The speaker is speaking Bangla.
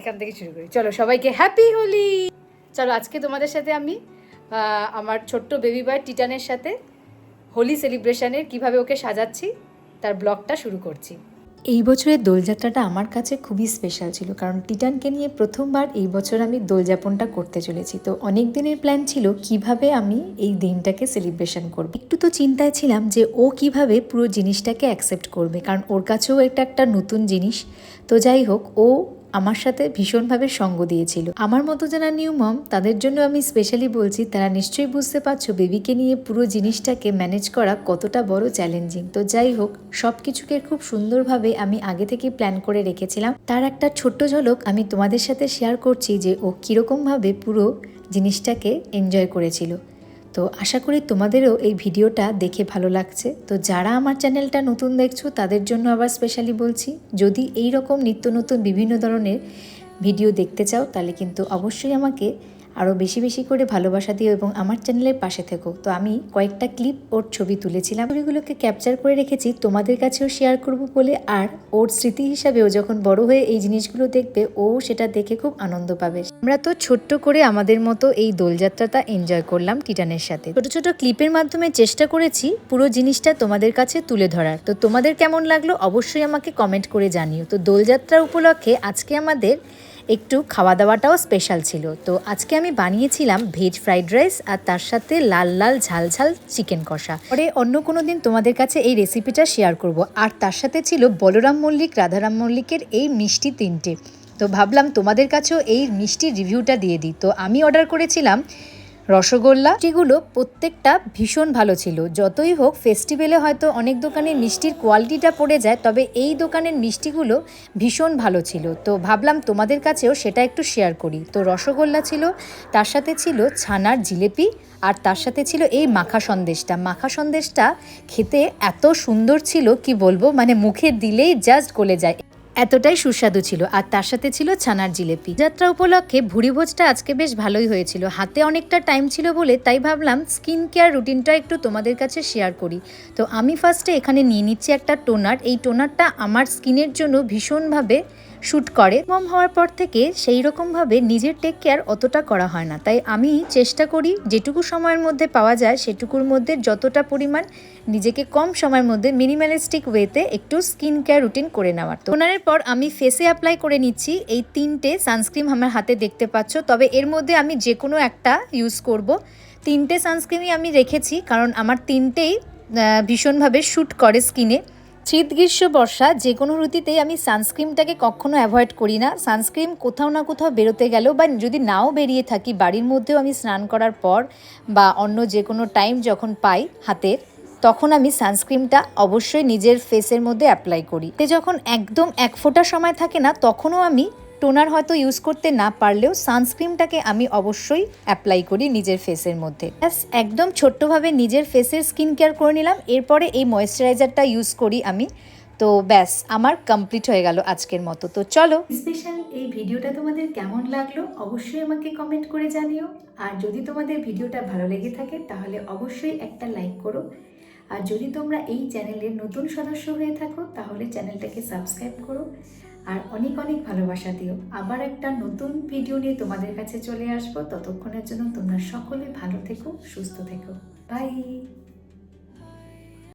এখান থেকে শুরু করি। চলো সবাইকে হ্যাপি হোলি। চলো আজকে তোমাদের সাথে আমি আমার ছোট্ট বেবি বয় টিটানের সাথে হোলি সেলিব্রেশনের কিভাবে ওকে সাজাচ্ছি তার ব্লগটা শুরু করছি। এই বছরের দোলযাত্রাটা আমার কাছে খুবই স্পেশাল ছিল, কারণ টিটানকে নিয়ে প্রথমবার এই বছর আমি দোলযাপনটা করতে চলেছি। তো অনেক দিনের প্ল্যান ছিল কিভাবে আমি এই দিনটাকে সেলিব্রেশন করব। একটু তো চিন্তায় ছিলাম যে ও কিভাবে পুরো জিনিসটাকে অ্যাকসেপ্ট করবে, কারণ ওর কাছেও এটা একটা নতুন জিনিস। তো যাই হোক, ও আমার সাথে ভীষণভাবে সঙ্গ দিয়েছিল। আমার মতো যারা নিউ মম তাদের জন্য আমি স্পেশালি বলছি, তারা নিশ্চয়ই বুঝতে পারছো বেবিকে নিয়ে পুরো জিনিসটাকে ম্যানেজ করা কতটা বড় চ্যালেঞ্জিং। তো যাই হোক, সব কিছুকে খুব সুন্দরভাবে আমি আগে থেকে প্ল্যান করে রেখেছিলাম। তার একটা ছোট্ট ঝলক আমি তোমাদের সাথে শেয়ার করছি যে ও কীরকমভাবে পুরো জিনিসটাকে এনজয় করেছিল। তো আশা করি তোমাদেরও এই ভিডিওটা দেখে ভালো লাগছে। তো যারা আমার চ্যানেলটা নতুন দেখছো তাদের জন্য আবার স্পেশালি বলছি, যদি এই রকম নিত্য নতুন বিভিন্ন ধরনের ভিডিও দেখতে চাও তাহলে কিন্তু অবশ্যই আমাকে আরও বেশি বেশি করে ভালোবাসা দিও এবং আমার চ্যানেলের পাশে থেকো। তো আমি কয়েকটা ক্লিপ ওর ছবি তুলেছিলাম, ছবিগুলোকে ক্যাপচার করে রেখেছি তোমাদের কাছেও শেয়ার করব বলে। আর ওর স্মৃতি হিসাবে ও যখন বড় হয়ে এই জিনিসগুলো দেখবে, ও সেটা দেখে খুব আনন্দ পাবে। আমরা তো ছোট্ট করে আমাদের মতো এই দোলযাত্রাটা এনজয় করলাম টিটানের সাথে। ছোট ছোট ক্লিপের মাধ্যমে চেষ্টা করেছি পুরো জিনিসটা তোমাদের কাছে তুলে ধরার। তো তোমাদের কেমন লাগলো অবশ্যই আমাকে কমেন্ট করে জানিও। তো দোলযাত্রা উপলক্ষে আজকে আমাদের একটু খাওয়া দাওয়াটাও স্পেশাল ছিল। তো আজকে আমি বানিয়েছিলাম ভেজ ফ্রাইড রাইস আর তার সাথে লাল লাল ঝাল ঝাল চিকেন কষা। পরে অন্য কোনো দিন তোমাদের কাছে এই রেসিপিটা শেয়ার করব। আর তার সাথে ছিল বলরাম মল্লিক, রাধারাম মল্লিকের এই মিষ্টি 3টে। তো ভাবলাম তোমাদের কাছেও এই মিষ্টির রিভিউটা দিয়ে দিই। তো আমি অর্ডার করেছিলাম রসগোল্লা, যেগুলো প্রত্যেকটা ভীষণ ভালো ছিল। যতই হোক ফেস্টিভ্যালে হয়তো অনেক দোকানের মিষ্টির কোয়ালিটিটা পড়ে যায়, তবে এই দোকানের মিষ্টিগুলো ভীষণ ভালো ছিল। তো ভাবলাম তোমাদের কাছেও সেটা একটু শেয়ার করি। তো রসগোল্লা ছিল, তার সাথে ছিল ছানার জিলেপি, আর তার সাথে ছিল এই মাখা সন্দেশটা। মাখা সন্দেশটা খেতে এত সুন্দর ছিল কি বলবো, মানে মুখে দিলেই জাস্ট গলে যায়, এতটাই সুস্বাদু ছিল। আর তার সাথে ছিল ছানার জিলেপি। যাত্রা উপলক্ষে ভুড়িভোজটা আজকে বেশ ভালোই হয়েছিল। হাতে অনেকটা টাইম ছিল বলে তাই ভাবলাম স্কিন কেয়ার রুটিনটা একটু তোমাদের কাছে শেয়ার করি। তো আমি ফার্স্টে এখানে নিয়ে নিচ্ছি একটা টোনার। এই টোনারটা আমার স্কিনের জন্য ভীষণভাবে শ্যুট করে। মম হওয়ার পর থেকে সেই রকমভাবে নিজের টেক কেয়ার অতটা করা হয় না, তাই আমি চেষ্টা করি যেটুকু সময়ের মধ্যে পাওয়া যায় সেটুকুর মধ্যে যতটা পরিমাণ নিজেকে কম সময়ের মধ্যে মিনিমালিস্টিক ওয়েতে একটু স্কিন কেয়ার রুটিন করে নেওয়ার। টোনারের পর আমি ফেসে অ্যাপ্লাই করে নিচ্ছি এই 3টে সানস্ক্রিন আমার হাতে দেখতে পাচ্ছ। তবে এর মধ্যে আমি যে কোনো একটা ইউজ করব। 3টে সানস্ক্রিনই আমি রেখেছি, কারণ আমার 3টেই ভীষণভাবে শ্যুট করে স্কিনে। শীত গ্রীষ্ম বর্ষা যে কোনো ঋতুতেই আমি সানস্ক্রিনটাকে কখনো অ্যাভয়েড করি না। সানস্ক্রিন কোথাও না কোথাও বেরোতে গেলেও বা যদি নাও বেরিয়ে থাকি, বাড়ির মধ্যেও আমি স্নান করার পর বা অন্য যে কোনো টাইম যখন পাই হাতের, তখন আমি সানস্ক্রিনটা অবশ্যই নিজের ফেসের মধ্যে অ্যাপ্লাই করি। তে যখন একদম এক ফোঁটা সময় থাকে না, তখনও আমি টোনার হয়তো ইউজ করতে না পারলেও সানস্ক্রিনটাকে আমি অবশ্যই অ্যাপ্লাই করি নিজের ফেসের মধ্যে। ব্যাস একদম ছোট্টভাবে নিজের ফেসের স্কিন কেয়ার করে নিলাম। এরপরে এই ময়েশ্চারাইজারটা ইউজ করি আমি। তো ব্যাস আমার কমপ্লিট হয়ে গেল আজকের মতো। তো চলো, স্পেশাল এই ভিডিওটা তোমাদের কেমন লাগলো অবশ্যই আমাকে কমেন্ট করে জানিও। আর যদি তোমাদের ভিডিওটা ভালো লেগে থাকে তাহলে অবশ্যই একটা লাইক করো। আর যদি তোমরা এই চ্যানেলের নতুন সদস্য হয়ে থাকো তাহলে চ্যানেলটাকে সাবস্ক্রাইব করো। আর অনেক অনেক ভালোবাসা দিও। আবার একটা নতুন ভিডিও নিয়ে তোমাদের কাছে চলে আসবো। ততক্ষণের জন্য তোমরা সকলে ভালো থেকো, সুস্থ থেকো। বাই।